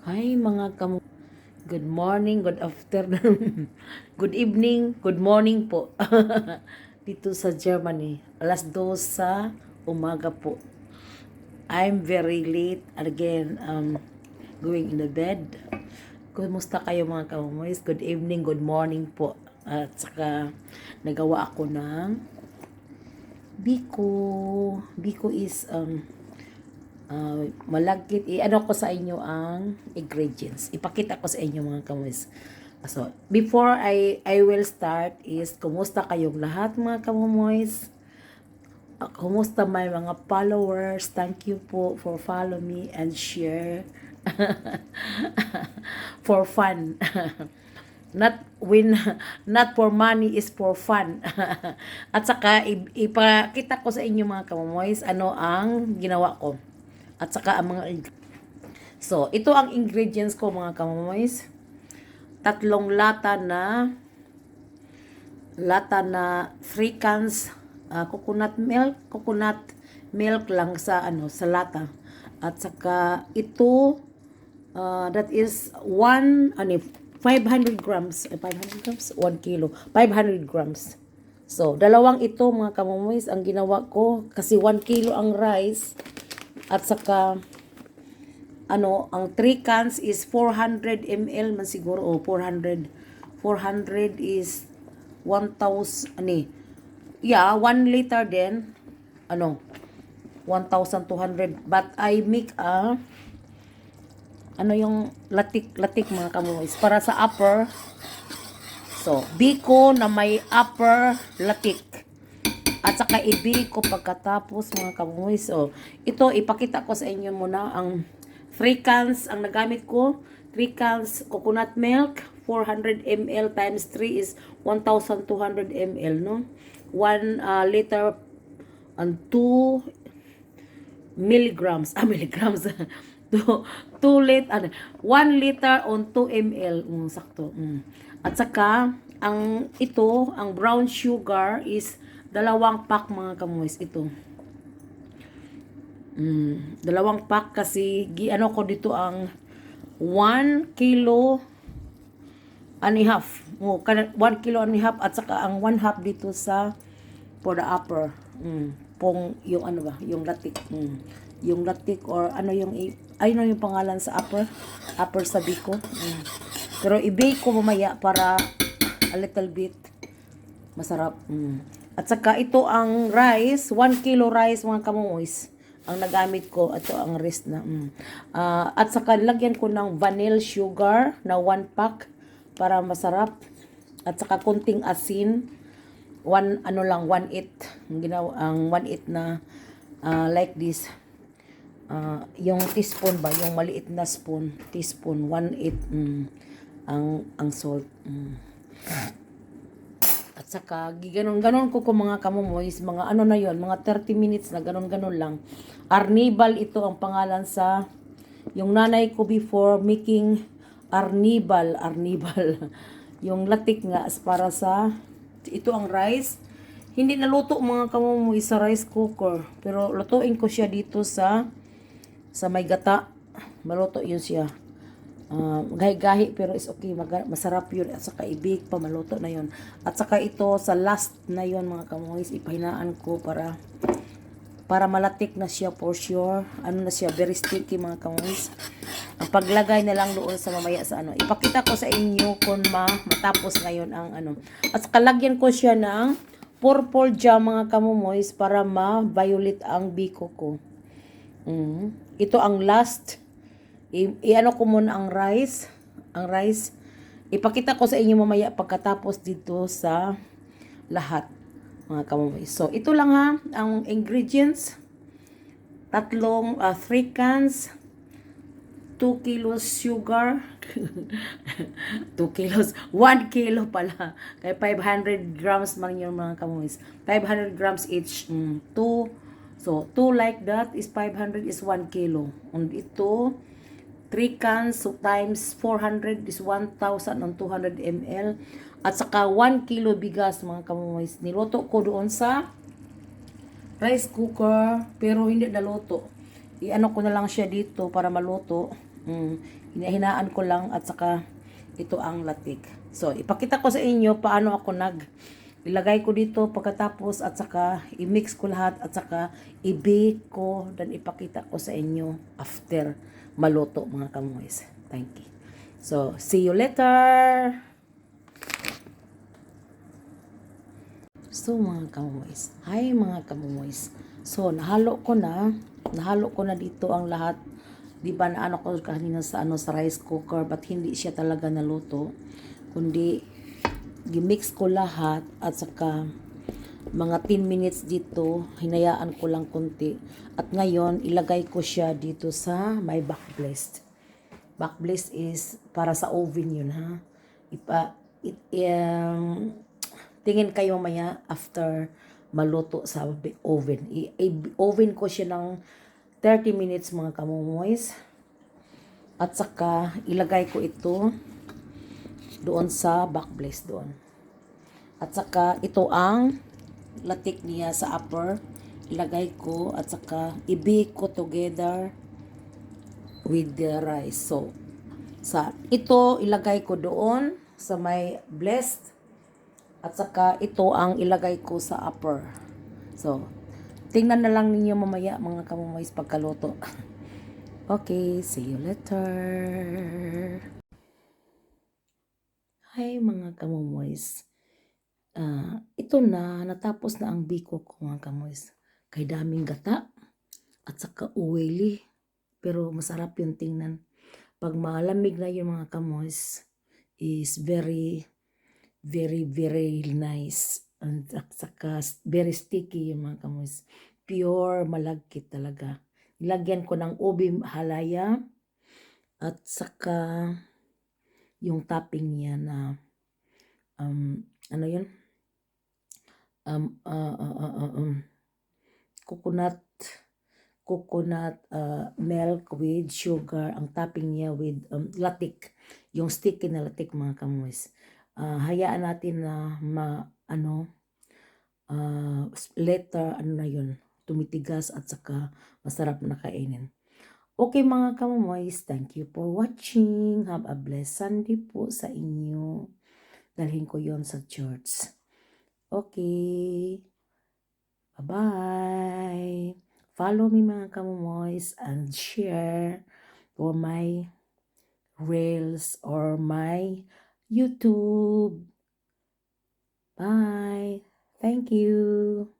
Hi mga good morning, good afternoon, good evening, good morning po. Dito sa Germany, alas 2 sa umaga po. I'm very late again, going in the bed. Kumusta kayo mga kamumoys? Good evening, good morning po. At saka nagawa ako ng biko. Biko is malagkit, ano ko sa inyo ang ingredients. Ipakita ko sa inyo mga kamumoys. So, before I will start is, kumusta kayong lahat mga kamumoys? Kumusta may mga followers? Thank you po for follow me and share. For fun. Not win, not for money, is for fun. At saka ipakita ko sa inyo mga kamumoys ano ang ginawa ko. At saka ang mga so, ito ang ingredients ko mga kamoys. 3 lata na 3 cans coconut milk lang sa sa lata. At saka ito that is 500 grams, 500 grams, 1 kilo, 500 grams. So, dalawang ito mga kamoys ang ginawa ko kasi 1 kilo ang rice. At saka ang 3 cans is 400 ml man siguro, 400 is 1,000 yeah, 1 liter din 1,200, but I make yung latik mga kamoys para sa upper. So, biko na may upper latik. At saka ibig ko pagkatapos mga kamoy. So, ito ipakita ko sa inyo muna ang 3 cans ang nagamit ko. 3 cans coconut milk, 400 ml times 3 is 1,200 ml, no? 1 liter and 2 milligrams. Milligrams. 2 liter, 1 liter on 2 ml. Sakto. At saka, ang brown sugar is 2 pack mga kamoys ito. 2 pack kasi ko dito ang 1 kilo and a half. 1 kilo and a half at saka ang 1 half dito sa for the upper. Pong yung yung latik. Yung latik or yung pangalan sa upper sa biko. Pero i-bake ko mamaya para a little bit masarap. At saka ito ang rice, 1 kilo rice mga kamoys ang nagamit ko. Ito ang rest na. At saka lagyan ko ng vanilla sugar na 1 pack para masarap. At saka kunting asin, 1 ang 1/8 na like this. Yung teaspoon ba, yung maliit na teaspoon, 1/8 ang salt. At saka, ganon ko mga kamomoys, mga na yon, mga 30 minutes na ganon lang. Arnibal ito ang pangalan sa, yung nanay ko before making arnibal. Yung latik nga para sa, ito ang rice. Hindi naluto mga kamomoys sa rice cooker. Pero lutuin ko siya dito sa may gata. Maluto yun siya. Gahi-gahi pero is okay, masarap yun. At saka i-bake pa, maluto na yun. At saka ito sa last na yun mga kamoys, ipahinaan ko para malatik na siya for sure. Na siya, very sticky mga kamoys. Ang paglagay na lang doon sa mamaya sa ipakita ko sa inyo kung matapos ngayon ang At saka lagyan ko siya ng purple jam mga kamoys para ma-violet ang biko ko. Ito ang last. Ko muna ang rice. Ipakita ko sa inyo mamaya pagkatapos dito sa lahat mga kamoy. So, ito lang ang ingredients. 3 cans, 2 kilos sugar, 2 kilos, 1 kilo pala. Kaya 500 grams man yun mga kamoy. 500 grams each. 2. So, 2 like that is 500 is 1 kilo. And ito, 3 cans so times 400 is 1,200 ml. At saka 1 kilo bigas mga kamoys. Niluto ko doon sa rice cooker pero hindi naluto. Ko na lang siya dito para maluto. Hinahinaan ko lang at saka ito ang latik. So, ipakita ko sa inyo paano ako ilagay ko dito pagkatapos at saka i-mix ko lahat at saka i-bake ko dan ipakita ko sa inyo after maluto mga kamoys. Thank you. So, see you later! So mga kamoys, hi mga kamoys. So nahalo ko na dito ang lahat. 'Di ba na ano ko kanina sa sa rice cooker but hindi siya talaga naluto. Kundi gimix ko lahat at saka mga 10 minutes dito, hinayaan ko lang konti. At ngayon ilagay ko siya dito sa my backblast. Backblast is para sa oven yun ha. Tingin kayo maya after maluto sa oven. I-oven ko siya ng 30 minutes mga kamomoys. At saka ilagay ko ito doon sa backblast doon. At saka ito ang latik niya sa upper. Ilagay ko at saka i-bake ko together with the rice. So, ito ilagay ko doon sa may blessed. At saka ito ang ilagay ko sa upper. So, tingnan na lang ninyo mamaya mga kamomoys pagkaluto. Okay, see you later. Hi mga kamomoys. Ito na, natapos na ang biko ko mga kamomoys. Kay daming gata at saka oily. Pero masarap yung tingnan. Pag malamig na yung mga kamomoys, is very nice. At saka very sticky yung mga kamoys. Pure malagkit talaga. Nilagyan ko ng ubi halaya at saka yung topping niya na ano yun? Coconut milk with sugar. Ang topping niya with latik. Yung sticky na latik mga kamoys. Hayaan natin na later na yun, tumitigas at saka masarap na kainin. Okay mga kamomoys, thank you for watching. Have a blessed Sunday po sa inyo. Dalhin ko yon sa church. Okay. Bye-bye. Follow me mga kamomoys and share for my reels or my YouTube. Bye. Thank you.